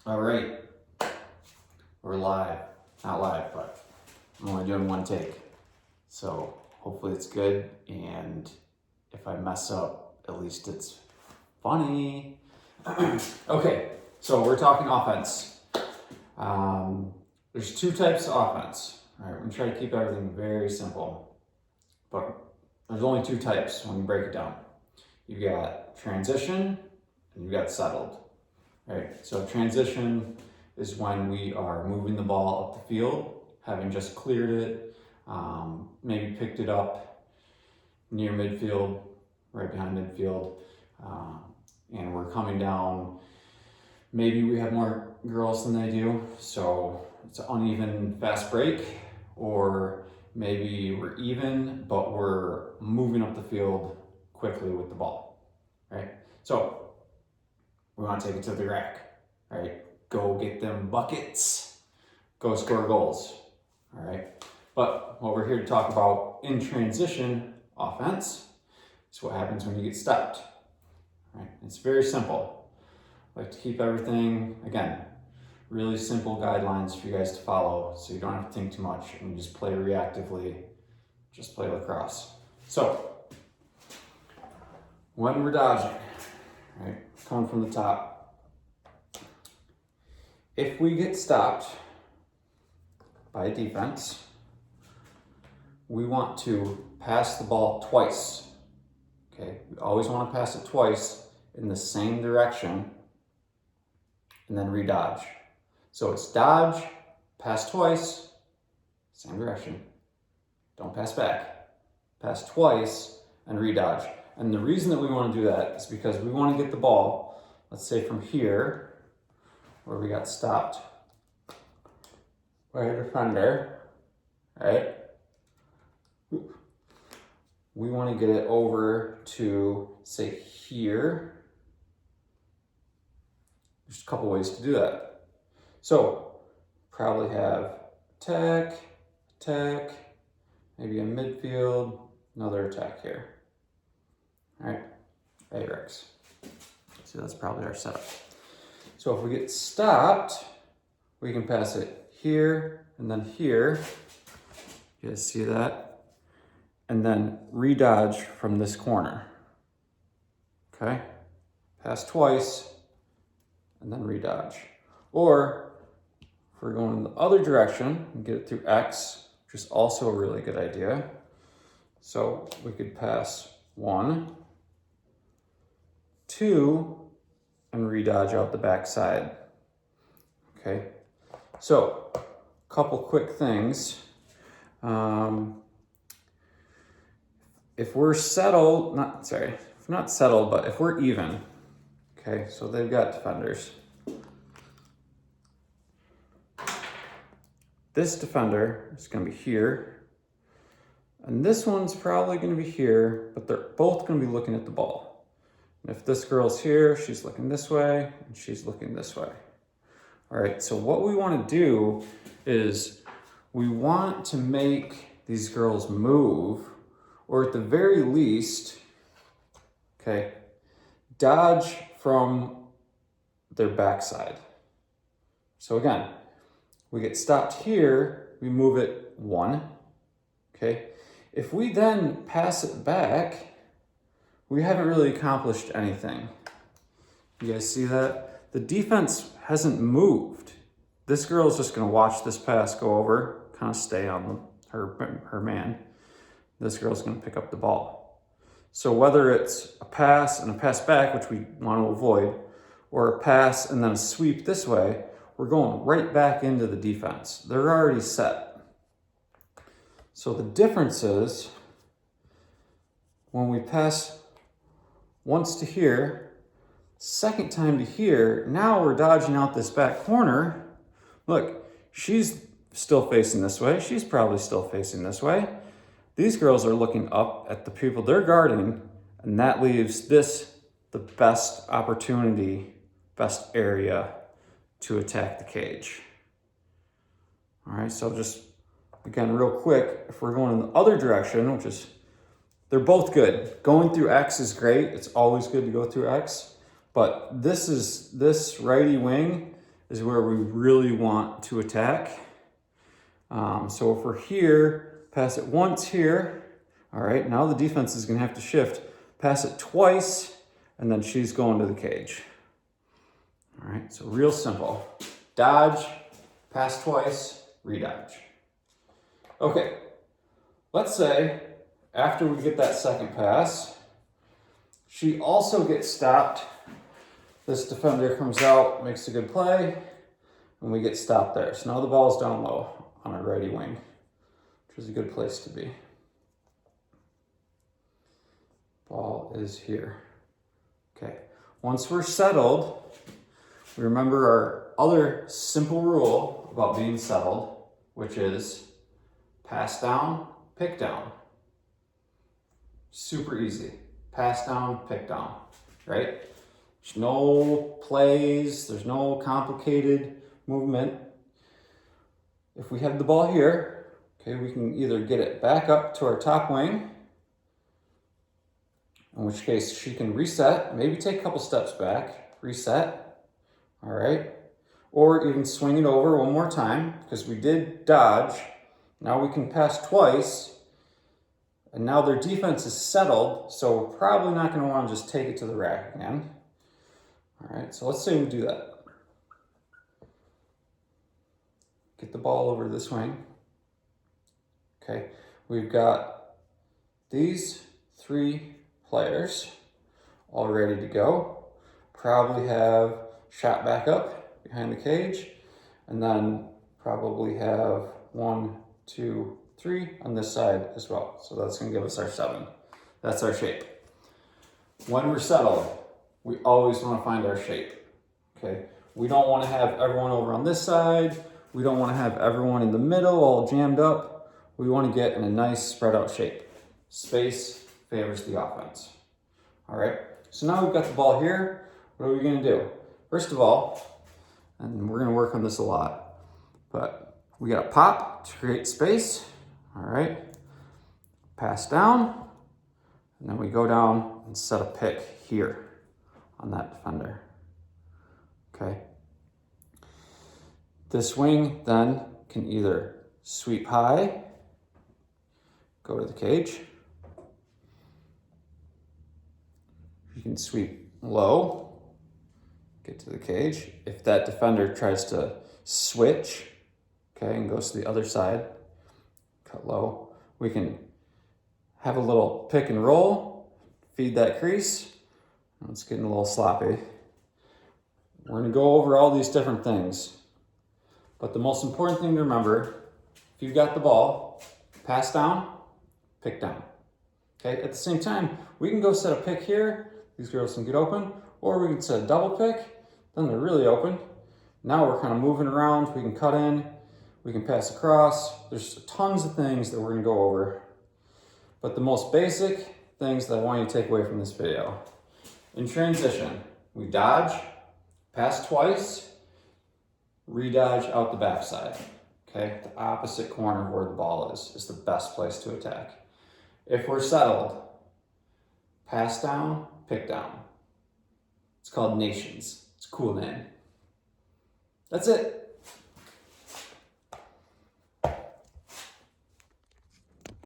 All right, we're live. Not live, but I'm only doing one take. So hopefully it's good, and if I mess up, at least it's funny. Okay, so we're talking offense. There's two types of offense. All right, I'm gonna try to keep everything very simple, but there's only two types when you break it down. You got transition and you got settled. All right, so transition is when we are moving the ball up the field, having just cleared it, maybe picked it up near midfield, right behind midfield, and we're coming down. Maybe we have more girls than they do, so it's an uneven fast break, or maybe we're even, but we're moving up the field quickly with the ball, right? So we want to take it to the rack, right? Go get them buckets, go score goals, all right? But what we're here to talk about in transition offense is what happens when you get stopped, right? It's very simple. I like to keep everything, again, really simple guidelines for you guys to follow so you don't have to think too much and you just play reactively, just play lacrosse. So, when we're dodging, right, coming from the top, if we get stopped by defense, we want to pass the ball twice, okay? We always want to pass it twice in the same direction and then re-dodge. So it's dodge, pass twice, same direction. Don't pass back. Pass twice and re-dodge. And the reason that we want to do that is because we want to get the ball, let's say from here, where we got stopped by a defender, right? We want to get it over to, say, here. There's a couple ways to do that. So, probably have attack, maybe a midfield, another attack here. All right, A-Rex. So that's probably our setup. So if we get stopped, we can pass it here and then here. You guys see that? And then re-dodge from this corner. Okay? Pass twice and then re-dodge. Or if we're going in the other direction and get it through X, which is also a really good idea. So we could pass 1, 2, and re-dodge out the back side. Okay, so a couple quick things. If we're settled, not settled, but if we're even, okay, so they've got defenders. This defender is going to be here, and this one's probably going to be here, but they're both going to be looking at the ball. If this girl's here, she's looking this way, and she's looking this way. All right, so what we want to do is we want to make these girls move, or at the very least, okay, dodge from their backside. So again, we get stopped here, we move it 1, okay? If we then pass it back, we haven't really accomplished anything. You guys see that? The defense hasn't moved. This girl's just gonna watch this pass go over, kind of stay on her man. This girl's gonna pick up the ball. So whether it's a pass and a pass back, which we want to avoid, or a pass and then a sweep this way, we're going right back into the defense. They're already set. So the difference is when we pass once to here, second time to here, now we're dodging out this back corner. Look, she's still facing this way. She's probably still facing this way. These girls are looking up at the people they're guarding, and that leaves this the best opportunity, best area to attack the cage. All right, so just, again, real quick, if we're going in the other direction, which is, they're both good. Going through X is great. It's always good to go through X. But this righty wing is where we really want to attack. So if we're here, pass it once here. All right, now the defense is gonna have to shift. Pass it twice, and then she's going to the cage. All right, so real simple. Dodge, pass twice, redodge. Okay, let's say after we get that second pass, she also gets stopped. This defender comes out, makes a good play, and we get stopped there. So now the ball's down low on our righty wing, which is a good place to be. Ball is here. Okay, once we're settled, we remember our other simple rule about being settled, which is pass down, pick down. Super easy. Pass down, pick down, right? There's no plays, there's no complicated movement. If we have the ball here, okay, we can either get it back up to our top wing, in which case she can reset, maybe take a couple steps back, reset, all right? Or even swing it over one more time, because we did dodge. Now we can pass twice, and now their defense is settled, so we're probably not gonna wanna just take it to the rack again. All right, so let's say we do that. Get the ball over this wing. Okay, we've got these 3 players all ready to go. Probably have shot back up behind the cage, and then probably have 1, 2, 3 on this side as well. So that's gonna give us our 7. That's our shape. When we're settled, we always wanna find our shape, okay? We don't wanna have everyone over on this side. We don't wanna have everyone in the middle all jammed up. We wanna get in a nice spread out shape. Space favors the offense. All right, so now we've got the ball here. What are we gonna do? First of all, and we're gonna work on this a lot, but we gotta pop to create space. All right, pass down, and then we go down and set a pick here on that defender, okay? This wing then can either sweep high, go to the cage. You can sweep low, get to the cage. If that defender tries to switch, okay, and goes to the other side, cut low, we can have a little pick and roll, feed that crease. It's getting a little sloppy. We're gonna go over all these different things, but the most important thing to remember, if you've got the ball, pass down, pick down. Okay, at the same time, we can go set a pick here, these girls can get open, or we can set a double pick, then they're really open. Now we're kind of moving around, we can cut in, we can pass across. There's tons of things that we're gonna go over. But the most basic things that I want you to take away from this video. In transition, we dodge, pass twice, redodge out the backside. Okay, the opposite corner of where the ball is the best place to attack. If we're settled, pass down, pick down. It's called Nations. It's a cool name. That's it.